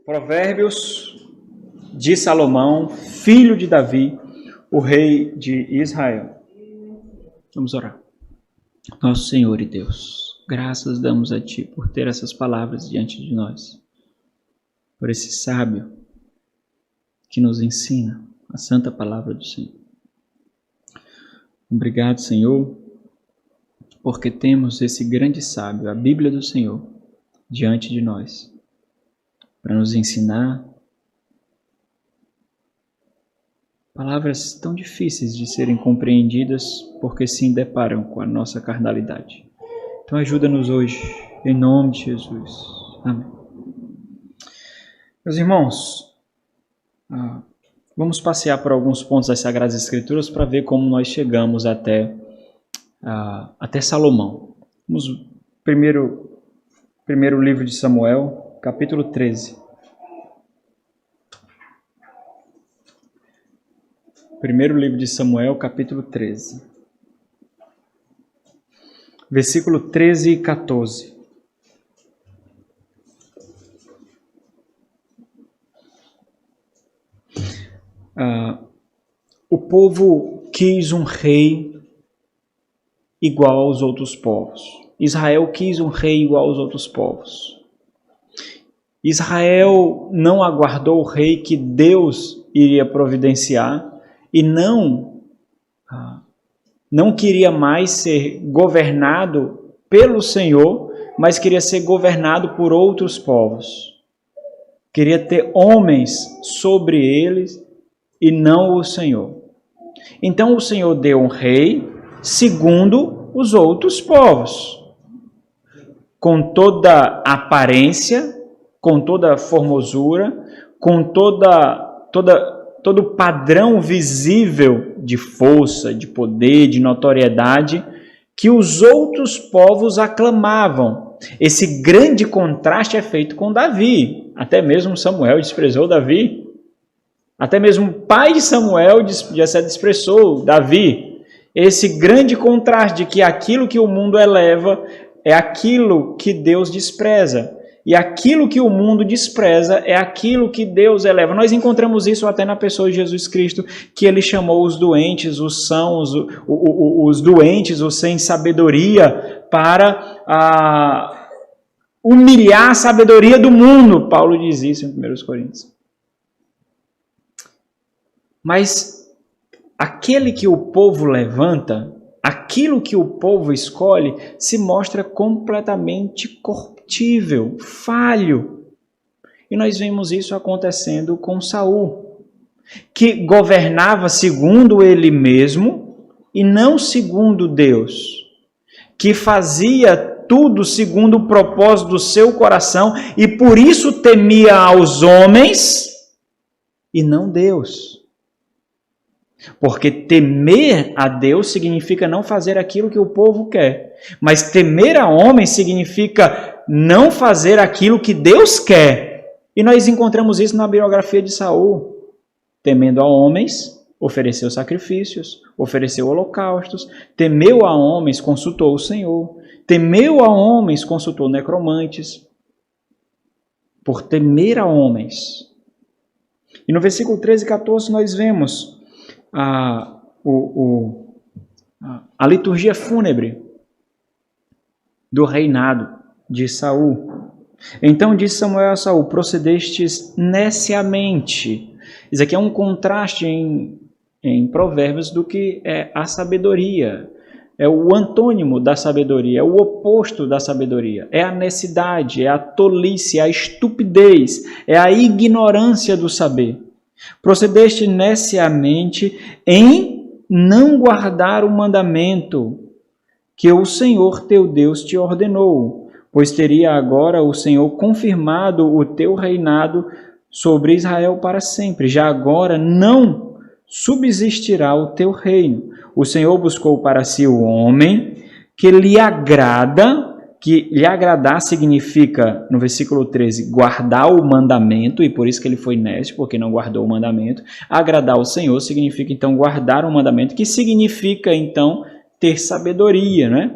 Provérbios de Salomão, filho de Davi, o rei de Israel. Vamos orar. Nosso Senhor e Deus, graças damos a Ti por ter essas palavras diante de nós, por esse sábio que nos ensina a santa palavra do Senhor. Obrigado, Senhor, porque temos esse grande sábio, a Bíblia do Senhor, diante de nós, para nos ensinar palavras tão difíceis de serem compreendidas porque se deparam com a nossa carnalidade. Então ajuda-nos hoje, em nome de Jesus. Amém. Meus irmãos, vamos passear por alguns pontos das Sagradas Escrituras para ver como nós chegamos até Salomão. Vamos primeiro livro de Samuel, capítulo 13. Primeiro livro de Samuel, capítulo 13. Versículo 13 e 14. O povo quis um rei igual aos outros povos. Israel quis um rei igual aos outros povos. Israel não aguardou o rei que Deus iria providenciar e não queria mais ser governado pelo Senhor, mas queria ser governado por outros povos. Queria ter homens sobre eles e não o Senhor. Então o Senhor deu um rei segundo os outros povos, com toda a aparência, com toda a formosura, com todo o padrão visível de força, de poder, de notoriedade, que os outros povos aclamavam. Esse grande contraste é feito com Davi. Até mesmo Samuel desprezou Davi. Até mesmo o pai de Samuel já se desprezou Davi. Esse grande contraste de que aquilo que o mundo eleva é aquilo que Deus despreza. E aquilo que o mundo despreza é aquilo que Deus eleva. Nós encontramos isso até na pessoa de Jesus Cristo, que ele chamou os doentes, os sãos, os doentes, os sem sabedoria, para humilhar a sabedoria do mundo. Paulo diz isso em 1 Coríntios. Mas aquele que o povo levanta, aquilo que o povo escolhe, se mostra completamente corruptível, falho. E nós vemos isso acontecendo com Saul, que governava segundo ele mesmo e não segundo Deus, que fazia tudo segundo o propósito do seu coração e por isso temia aos homens e não Deus. Porque temer a Deus significa não fazer aquilo que o povo quer. Mas temer a homem significa não fazer aquilo que Deus quer. E nós encontramos isso na biografia de Saul. Temendo a homens, ofereceu sacrifícios, ofereceu holocaustos. Temeu a homens, consultou o Senhor. Temeu a homens, consultou necromantes. Por temer a homens. E no versículo 13 e 14 nós vemos a liturgia fúnebre do reinado de Saul. Então disse Samuel a Saul: procedestes neciamente. Isso aqui é um contraste em Provérbios do que é a sabedoria. É o antônimo da sabedoria, é o oposto da sabedoria. É a necessidade, é a tolice, é a estupidez, é a ignorância do saber. Procedeste neciamente em não guardar o mandamento que o Senhor teu Deus te ordenou, pois teria agora o Senhor confirmado o teu reinado sobre Israel para sempre. Já agora não subsistirá o teu reino. O Senhor buscou para si o homem que lhe agrada. Que lhe agradar significa, no versículo 13, guardar o mandamento, e por isso que ele foi nécio, porque não guardou o mandamento. Agradar o Senhor significa, então, guardar o mandamento, que significa, então, ter sabedoria, né?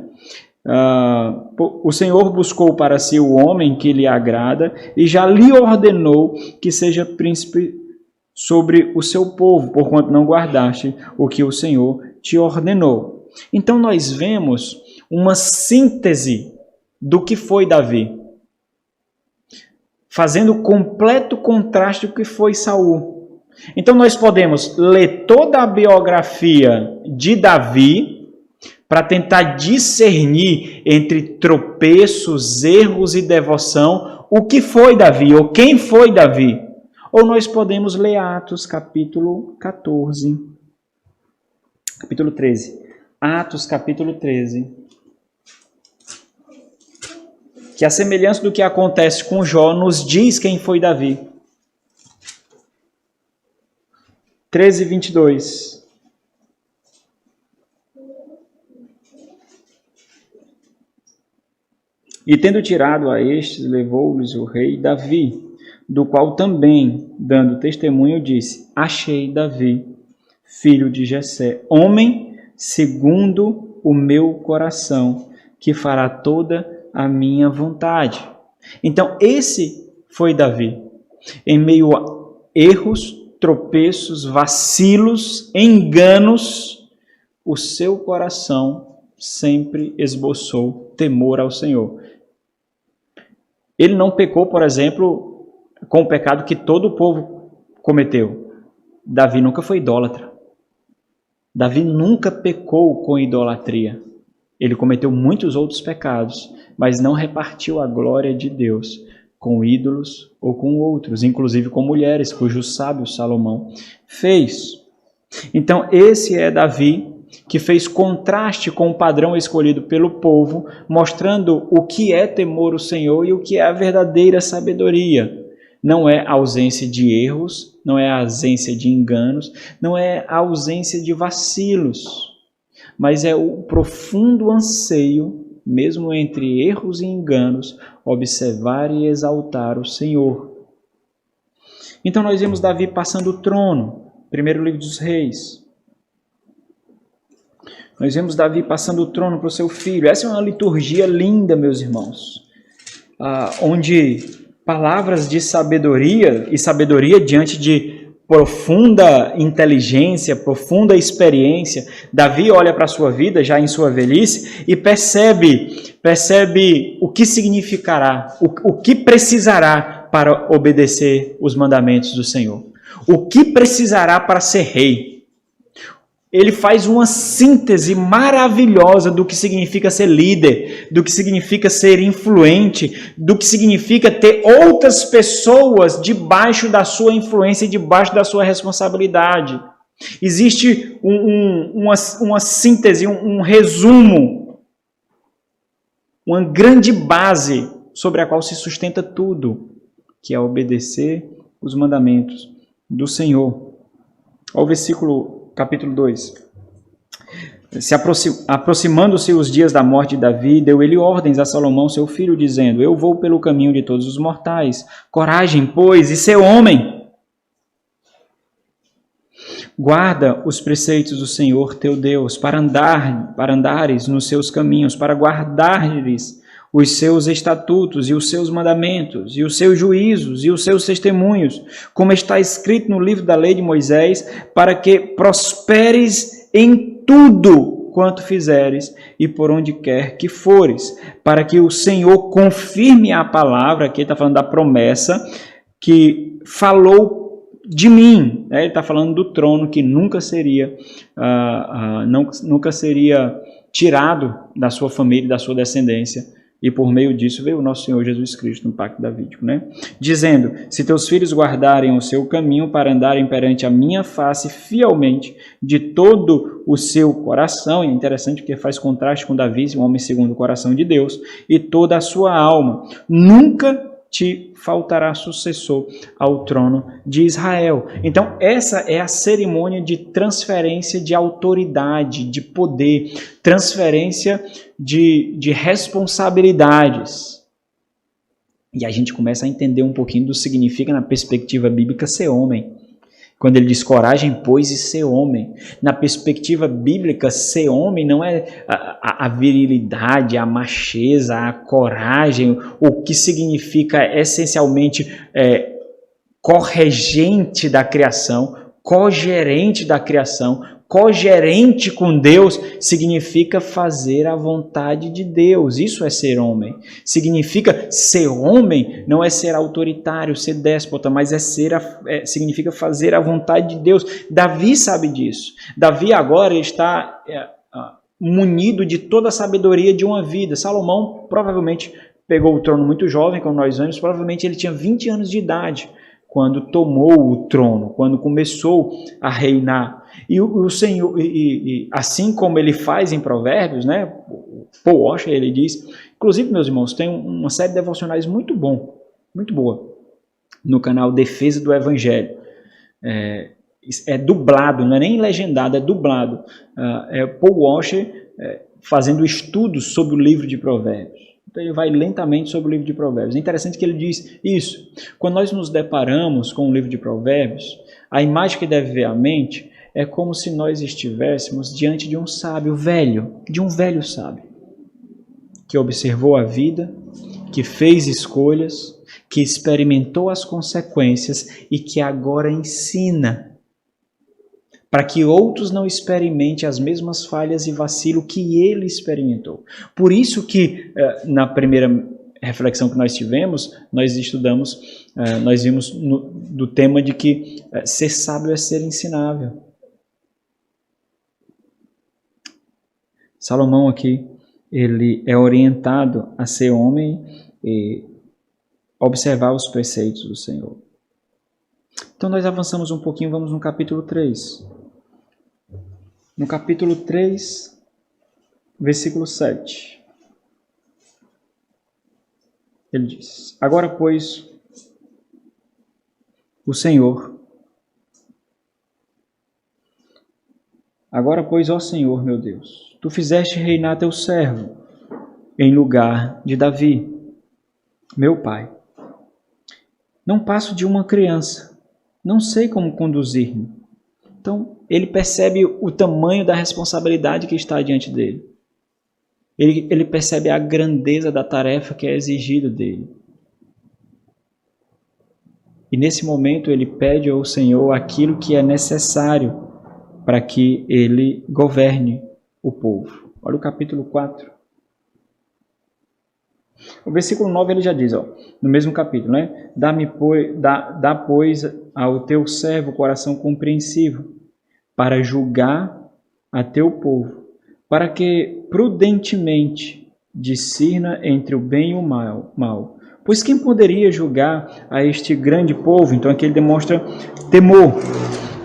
O Senhor buscou para si o homem que lhe agrada e já lhe ordenou que seja príncipe sobre o seu povo, porquanto não guardaste o que o Senhor te ordenou. Então nós vemos uma síntese do que foi Davi, fazendo completo contraste do que foi Saul. Então nós podemos ler toda a biografia de Davi para tentar discernir entre tropeços, erros e devoção o que foi Davi ou quem foi Davi. Ou nós podemos ler Atos capítulo 14, capítulo 13. Atos capítulo 13. Que a semelhança do que acontece com Jó nos diz quem foi Davi. 13, 22. E tendo tirado a estes, levou-lhes o rei Davi, do qual também, dando testemunho, disse: achei Davi, filho de Jessé, homem segundo o meu coração, que fará toda a minha vontade. Então, esse foi Davi. Em meio a erros, tropeços, vacilos, enganos, o seu coração sempre esboçou temor ao Senhor. Ele não pecou, por exemplo, com o pecado que todo o povo cometeu. Davi nunca foi idólatra. Davi nunca pecou com idolatria. Ele cometeu muitos outros pecados, mas não repartiu a glória de Deus com ídolos ou com outros, inclusive com mulheres, cujo sábio Salomão fez. Então, esse é Davi, que fez contraste com o padrão escolhido pelo povo, mostrando o que é temor ao Senhor e o que é a verdadeira sabedoria. Não é a ausência de erros, não é a ausência de enganos, não é a ausência de vacilos, mas é o profundo anseio, mesmo entre erros e enganos, observar e exaltar o Senhor. Então nós vemos Davi passando o trono, primeiro livro dos Reis. Nós vemos Davi passando o trono para o seu filho. Essa é uma liturgia linda, meus irmãos, onde palavras de sabedoria e sabedoria diante de profunda inteligência, profunda experiência. Davi olha para a sua vida, já em sua velhice, e percebe o que significará, o que precisará para obedecer os mandamentos do Senhor. O que precisará para ser rei. Ele faz uma síntese maravilhosa do que significa ser líder, do que significa ser influente, do que significa ter outras pessoas debaixo da sua influência e debaixo da sua responsabilidade. Existe uma síntese, um resumo, uma grande base sobre a qual se sustenta tudo, que é obedecer os mandamentos do Senhor. Olha o versículo capítulo 2. Aproximando-se os dias da morte de Davi, deu ele ordens a Salomão, seu filho, dizendo: eu vou pelo caminho de todos os mortais. Coragem, pois, e ser homem. Guarda os preceitos do Senhor teu Deus, para andares nos seus caminhos, para guardares os seus estatutos e os seus mandamentos, e os seus juízos e os seus testemunhos, como está escrito no livro da lei de Moisés, para que prosperes em tudo quanto fizeres e por onde quer que fores, para que o Senhor confirme a palavra, aqui ele está falando da promessa, que falou de mim, né? Ele está falando do trono que nunca seria tirado da sua família, da sua descendência. E por meio disso veio o nosso Senhor Jesus Cristo no pacto davídico, né? Dizendo: se teus filhos guardarem o seu caminho para andarem perante a minha face fielmente de todo o seu coração, e é interessante porque faz contraste com Davi, um homem segundo o coração de Deus, e toda a sua alma, nunca te faltará sucessor ao trono de Israel. Então, essa é a cerimônia de transferência de autoridade, de poder, transferência de responsabilidades. E a gente começa a entender um pouquinho do que significa, na perspectiva bíblica, ser homem. Quando ele diz coragem, pois, e ser homem. Na perspectiva bíblica, ser homem não é a virilidade, a macheza, a coragem, o que significa essencialmente corregente da criação, cogerente da criação, cogerente com Deus, significa fazer a vontade de Deus. Isso é ser homem. Significa ser homem não é ser autoritário, ser déspota, mas significa fazer a vontade de Deus. Davi sabe disso. Davi agora está munido de toda a sabedoria de uma vida. Salomão provavelmente pegou o trono muito jovem, como nós vemos, provavelmente ele tinha 20 anos de idade quando tomou o trono, quando começou a reinar. E o Senhor, assim como ele faz em Provérbios, né? Paul Washer, ele diz, inclusive, meus irmãos, tem uma série de devocionais muito boa, no canal Defesa do Evangelho. É dublado, não é nem legendado, é dublado. Paul Washer fazendo estudos sobre o livro de Provérbios. Então ele vai lentamente sobre o livro de Provérbios. É interessante que ele diz isso. Quando nós nos deparamos com o livro de Provérbios, a imagem que deve ver à mente é como se nós estivéssemos diante de um sábio velho, de um velho sábio, que observou a vida, que fez escolhas, que experimentou as consequências e que agora ensina para que outros não experimentem as mesmas falhas e vacilo que ele experimentou. Por isso que, na primeira reflexão que nós tivemos, nós estudamos, nós vimos do tema de que ser sábio é ser ensinável. Salomão aqui, ele é orientado a ser homem e observar os preceitos do Senhor. Então nós avançamos um pouquinho, vamos no capítulo 3. No capítulo 3, versículo 7. Ele diz: Agora, pois, ó Senhor, meu Deus, tu fizeste reinar teu servo em lugar de Davi, meu pai. Não passo de uma criança, não sei como conduzir-me. Então, ele percebe o tamanho da responsabilidade que está diante dele. Ele percebe a grandeza da tarefa que é exigida dele. E nesse momento ele pede ao Senhor aquilo que é necessário para que ele governe o povo. Olha o capítulo 4. O versículo 9 ele já diz, no mesmo capítulo, né? Dá, pois, ao teu servo coração compreensivo, para julgar a teu povo, para que prudentemente discirna entre o bem e o mal. Pois quem poderia julgar a este grande povo? Então aqui ele demonstra temor.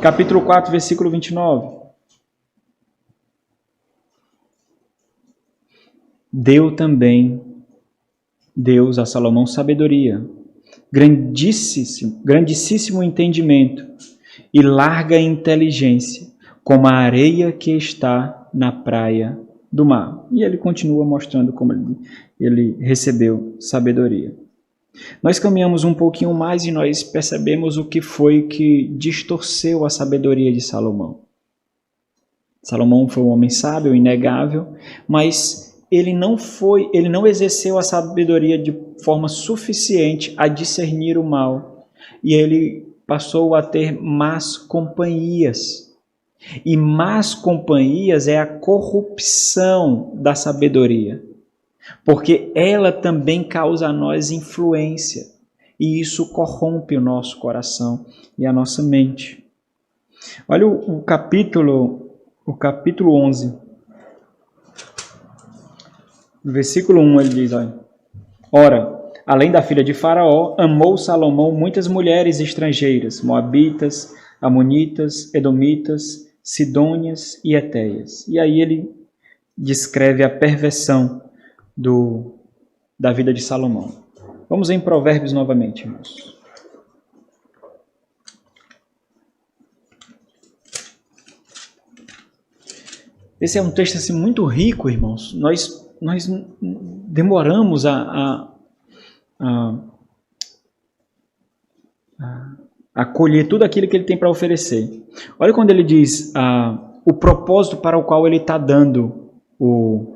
Capítulo 4, versículo 29. Deu também Deus a Salomão sabedoria, grandíssimo entendimento e larga inteligência, como a areia que está na praia do mar. E ele continua mostrando como ele recebeu sabedoria. Nós caminhamos um pouquinho mais e nós percebemos o que foi que distorceu a sabedoria de Salomão. Salomão foi um homem sábio, inegável, mas ele não exerceu a sabedoria de forma suficiente a discernir o mal. E ele passou a ter más companhias. E más companhias é a corrupção da sabedoria. Porque ela também causa a nós influência. E isso corrompe o nosso coração e a nossa mente. Olha o capítulo 11. No versículo 1 ele diz, Ora, além da filha de Faraó, amou Salomão muitas mulheres estrangeiras, moabitas, amonitas, edomitas, sidônias e etéias. E aí ele descreve a perversão da vida de Salomão. Vamos em Provérbios novamente, irmãos. Esse é um texto assim, muito rico, irmãos. Nós demoramos a a colher tudo aquilo que ele tem para oferecer. Olha quando ele diz o propósito para o qual ele está dando o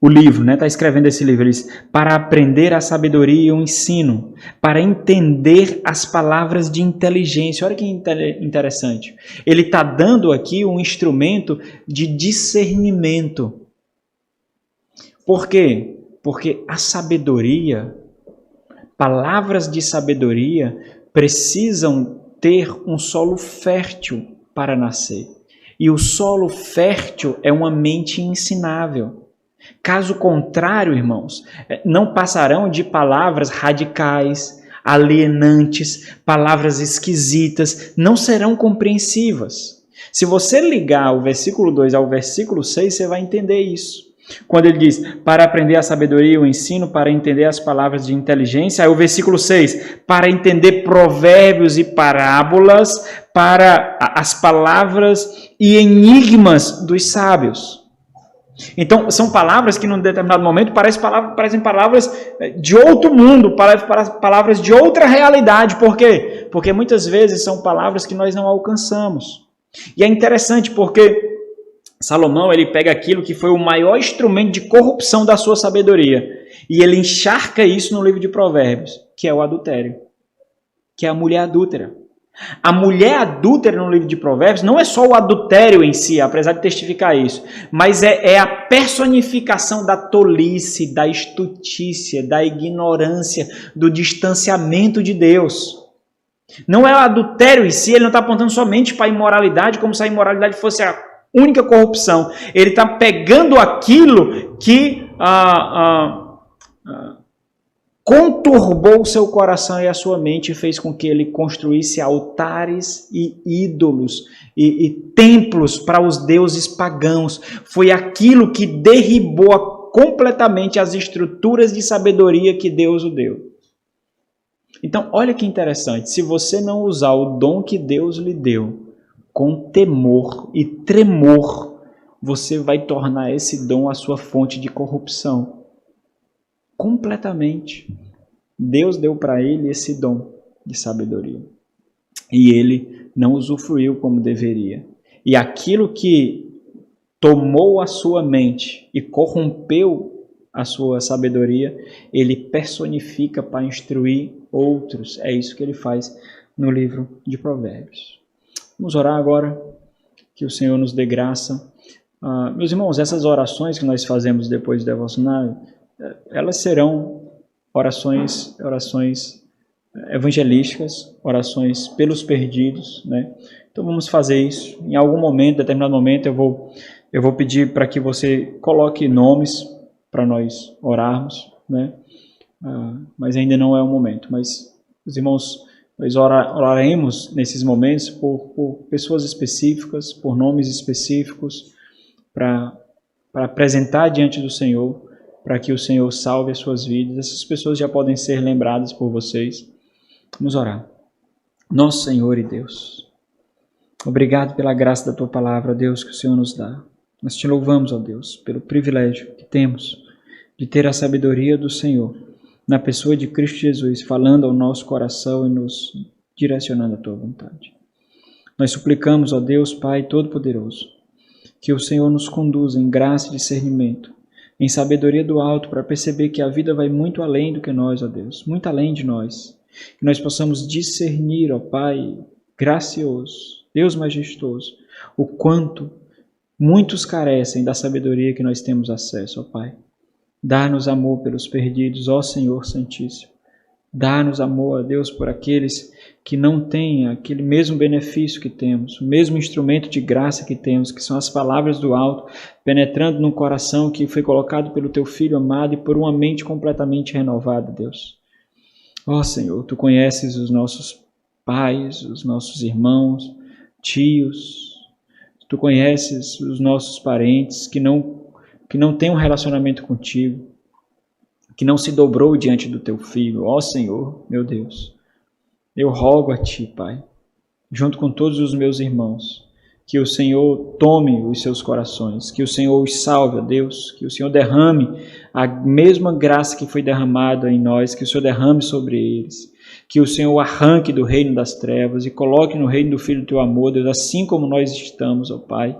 livro, né? Está escrevendo esse livro. Ele diz, para aprender a sabedoria e o ensino, para entender as palavras de inteligência. Olha que interessante. Ele está dando aqui um instrumento de discernimento. Por quê? Porque a sabedoria, palavras de sabedoria, precisam ter um solo fértil para nascer. E o solo fértil é uma mente ensinável. Caso contrário, irmãos, não passarão de palavras radicais, alienantes, palavras esquisitas, não serão compreensivas. Se você ligar o versículo 2 ao versículo 6, você vai entender isso. Quando ele diz, para aprender a sabedoria e o ensino, para entender as palavras de inteligência, aí o versículo 6, para entender provérbios e parábolas, para as palavras e enigmas dos sábios. Então, são palavras que, num determinado momento, parecem palavras de outro mundo, palavras de outra realidade. Por quê? Porque muitas vezes são palavras que nós não alcançamos. E é interessante porque Salomão, ele pega aquilo que foi o maior instrumento de corrupção da sua sabedoria e ele encharca isso no livro de Provérbios, que é o adultério, que é a mulher adúltera. A mulher adúltera no livro de Provérbios não é só o adultério em si, apesar de testificar isso, mas é a personificação da tolice, da estutícia, da ignorância, do distanciamento de Deus. Não é o adultério em si, ele não está apontando somente para a imoralidade, como se a imoralidade fosse a única corrupção. Ele está pegando aquilo que conturbou o seu coração e a sua mente e fez com que ele construísse altares e ídolos e templos para os deuses pagãos. Foi aquilo que derribou completamente as estruturas de sabedoria que Deus o deu. Então, olha que interessante, se você não usar o dom que Deus lhe deu com temor e tremor, você vai tornar esse dom a sua fonte de corrupção. Completamente. Deus deu para ele esse dom de sabedoria. E ele não usufruiu como deveria. E aquilo que tomou a sua mente e corrompeu a sua sabedoria, ele personifica para instruir outros. É isso que ele faz no livro de Provérbios. Vamos orar agora, que o Senhor nos dê graça. Meus irmãos, essas orações que nós fazemos depois do devocionário, elas serão orações evangelísticas, orações pelos perdidos, né? Então vamos fazer isso. Em algum momento, determinado momento, eu vou pedir para que você coloque nomes para nós orarmos, né? Mas ainda não é o momento. Mas os irmãos, nós oraremos nesses momentos por pessoas específicas, por nomes específicos, para apresentar diante do Senhor, para que o Senhor salve as suas vidas. Essas pessoas já podem ser lembradas por vocês. Vamos orar. Nosso Senhor e Deus, obrigado pela graça da Tua palavra, Deus, que o Senhor nos dá. Nós Te louvamos, ó Deus, pelo privilégio que temos de ter a sabedoria do Senhor na pessoa de Cristo Jesus, falando ao nosso coração e nos direcionando à Tua vontade. Nós suplicamos, ó Deus, Pai Todo-Poderoso, que o Senhor nos conduza em graça e discernimento, em sabedoria do alto, para perceber que a vida vai muito além do que nós, ó Deus, muito além de nós. Que nós possamos discernir, ó Pai gracioso, Deus majestoso, o quanto muitos carecem da sabedoria que nós temos acesso, ó Pai. Dá-nos amor pelos perdidos, ó Senhor Santíssimo. Dá-nos amor, ó Deus, por aqueles que não têm aquele mesmo benefício que temos, o mesmo instrumento de graça que temos, que são as palavras do alto, penetrando no coração que foi colocado pelo Teu Filho amado e por uma mente completamente renovada, Deus. Ó Senhor, Tu conheces os nossos pais, os nossos irmãos, tios, Tu conheces os nossos parentes que não têm um relacionamento contigo, que não se dobrou diante do Teu Filho. Ó Senhor, meu Deus, eu rogo a Ti, Pai, junto com todos os meus irmãos, que o Senhor tome os seus corações, que o Senhor os salve, ó Deus, que o Senhor derrame a mesma graça que foi derramada em nós, que o Senhor derrame sobre eles, que o Senhor arranque do reino das trevas e coloque no reino do Filho do Teu amor, Deus, assim como nós estamos, ó Pai.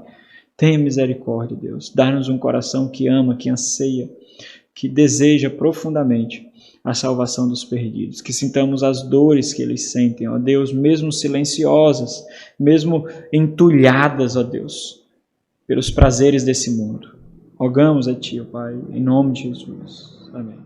Tenha misericórdia, Deus. Dá-nos um coração que ama, que anseia, que deseja profundamente a salvação dos perdidos. Que sintamos as dores que eles sentem, ó Deus, mesmo silenciosas, mesmo entulhadas, ó Deus, pelos prazeres desse mundo. Rogamos a Ti, ó Pai, em nome de Jesus. Amém.